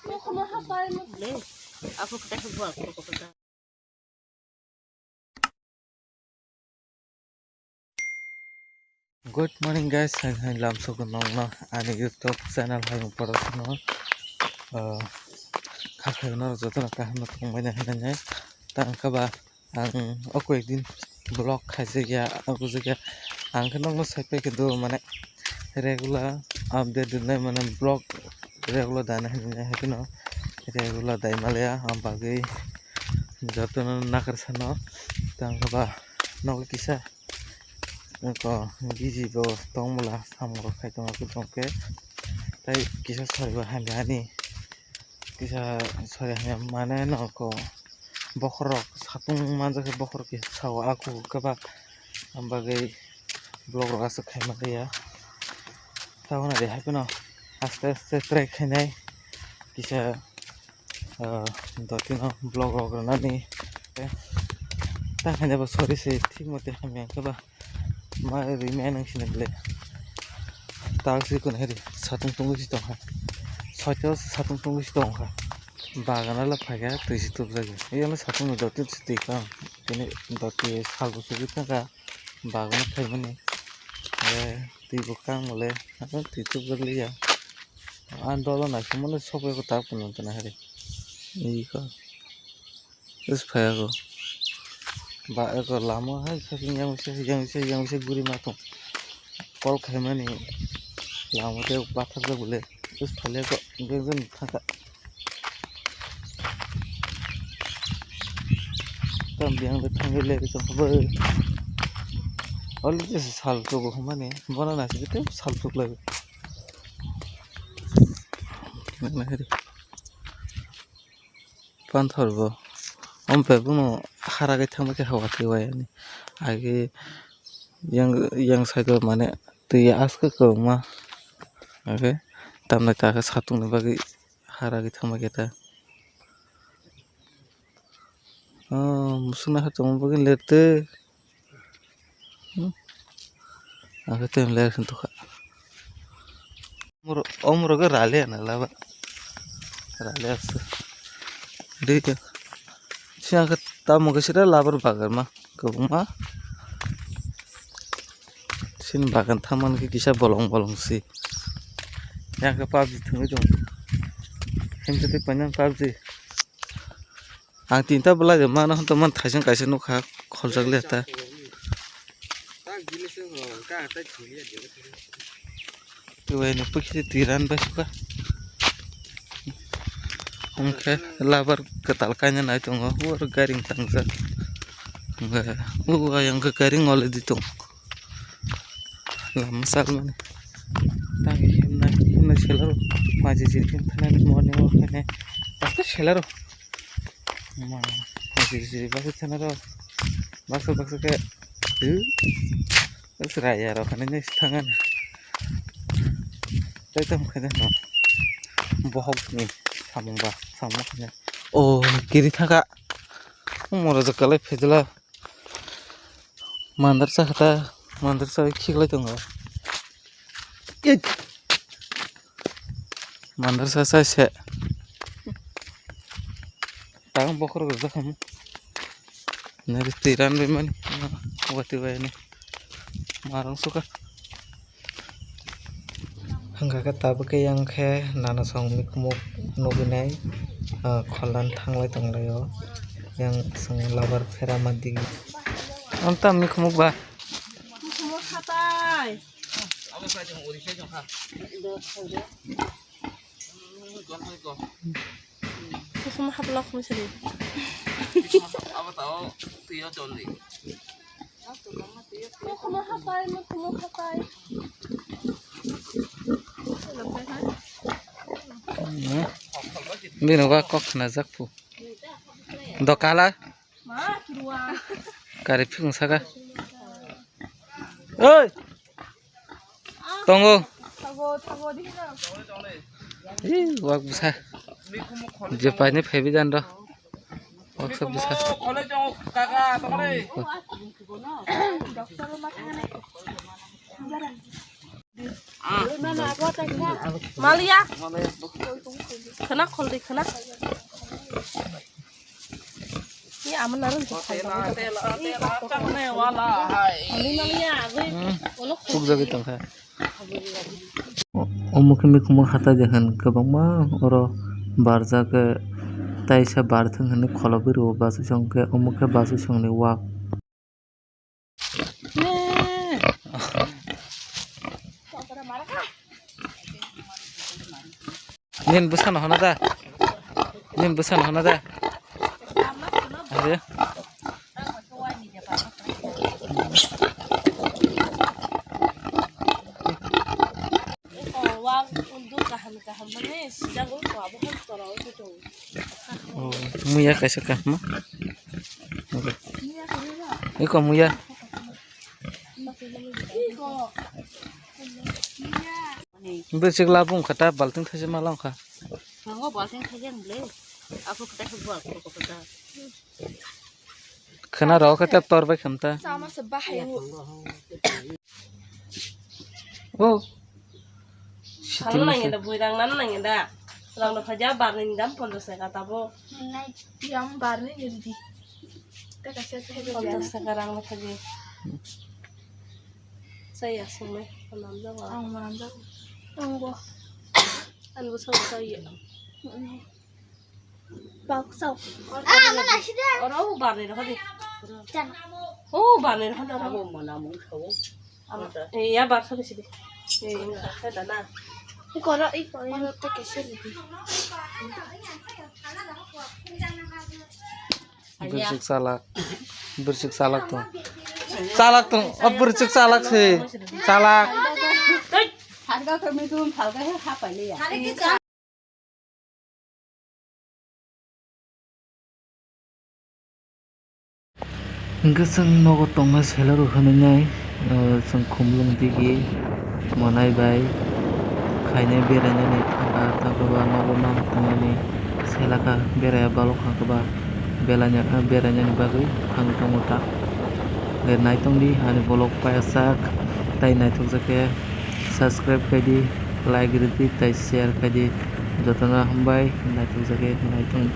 Aku kita buat aku. Good morning guys, saya langsung ke nongna ani YouTube channel hayung parasno khakhaina jotona kahna tongmani hananya tangkaba ang oko ekdin vlog khaise aku juga ang nongno sakai kedo mane regular update dinai mane vlog regular dana hananya hakino regular dai malaya am bagai jotona nakarsano tangkaba nog kisa ko busy bo tongmula samro khai tong aku tongke tai kisa sorba handani kisa sore hanya mana no ko bokhorok satung manja ke bokhor ke sawa aku kaba ambagai blog ro asu khai makaya tauna de hakuno aste aste try khainai kisa dotino blog ro nani ta khanya ba sore se thik mote hamya kaba ma remain single taxi kun heri satung tungu si tongha soito satung tungu si tongha bagana la phaga tuisi tup jage eyana satung doti stika tene doti salbu sugita ka bagana phaimani ti bukang mole ti tup jagli ya andolon na kumone sobe ko tap kun tana heri ei ka is phaga ko ba ko lama hai saking yang se guri matung kol khaimani lama te pathar ja bole is phale ko gejen thaka tam biang de thangile le ko hobe oli je sal to go mane banana se te sal to lage na heri pan thorbo om pe buno hara ge thangba ke hawa ke wayani age yang side mane tuya aska ko ma age tamna ta ka satung ne bagi hara ge thangba ke ta musuna ha tong bagi lete age tem le sun to kha omro ge rale na laba rale as de ke siang ke tamu ke sira labar bagar ma ko ma sin bagan thaman ke kisa bolong si yang ke pabji thungi dong hemjati panjang pabji ang tinta bela je mana honto man thaisang kaisa no kha kholjak le ta tuwe no pukhi tiran basuka ongke labar ketal kanya nai tong ur garing tangsa yang ke garing ole ditong lama sal mane tangi himna selaro maji jirkin thana morning walk ne asta selaro ma maji jiri basu thana ro bakso ke seraya ro kana ne stangan tai tam khada no bohok ni samungba samuknya oh kiri thaka moro jakale phejla mandarsa khata mandarsa khiglai tongo mandarsa sa se tang bokhor go jakham nari tiran be mani wati bayani marang suka hangga ka tabke yang khe nana song mikmuk nobinai kholan thanglai tonglayo yang song labar phera madigi amta mikmuk ba Mikmuk khatai aba sa jong uri se jong ha Mikmuk hablok misali aba tao tiyo chonli Mikmuk khatai bino ba kok na jakpu dokala ma kirwa kari phung saga oi tongo thago dihina wak busa je paine phebi jan ro wak sab busa khole jong kaka tongre doctor ma thangane Malia khana khol di khana ni aman naron to tela chang ne wala hai ani naliya age olo Puk jagi tangka. Omukhe mikuma hata dekhan kwbangma oro barjake taisa barthang hene kholoboi ro basu songke omukhe basu songni wak. Nin busan hona da. Nin busan hona da. Ade. wang untuk kaham mane sidang ko abo kan toro to Oh, muya kaisa ka ma. Iko muya. Bersik labung kata balting thaje malang kha. Ngo balting thaje ngle aku kata buat ko kata Khana ro kata torba khamta. sama sebah ya Oh. kalau nanya ada buirang nan nanya ada orang dah kerja barang dam 50 kata bo yang barang jadi kita kasih 50 sekarang dah kerja saya semua menanda menanda enggak anu saya bakso mana sih orang barang dah kerja oh barang dah kerja orang mana mau iya bakso di sini ada na Iko to कैसे लिखी Bersik salak tuh. Salak tuh, oh bersik salak sih. Salak. harga kami tuh harga apa nih ya Gesang nogo tonga selaru hananyai sang khumlung digi manai bai khaine beranya ni thangka thangba nogo nam tangani selaka beraya balok khangba belanya beranya ni bagui khang tongota le naitong di hani bolok payasak tai naitok jake subscribe kaidi like riti tai share kaidi jotona hambai naitok jake naitong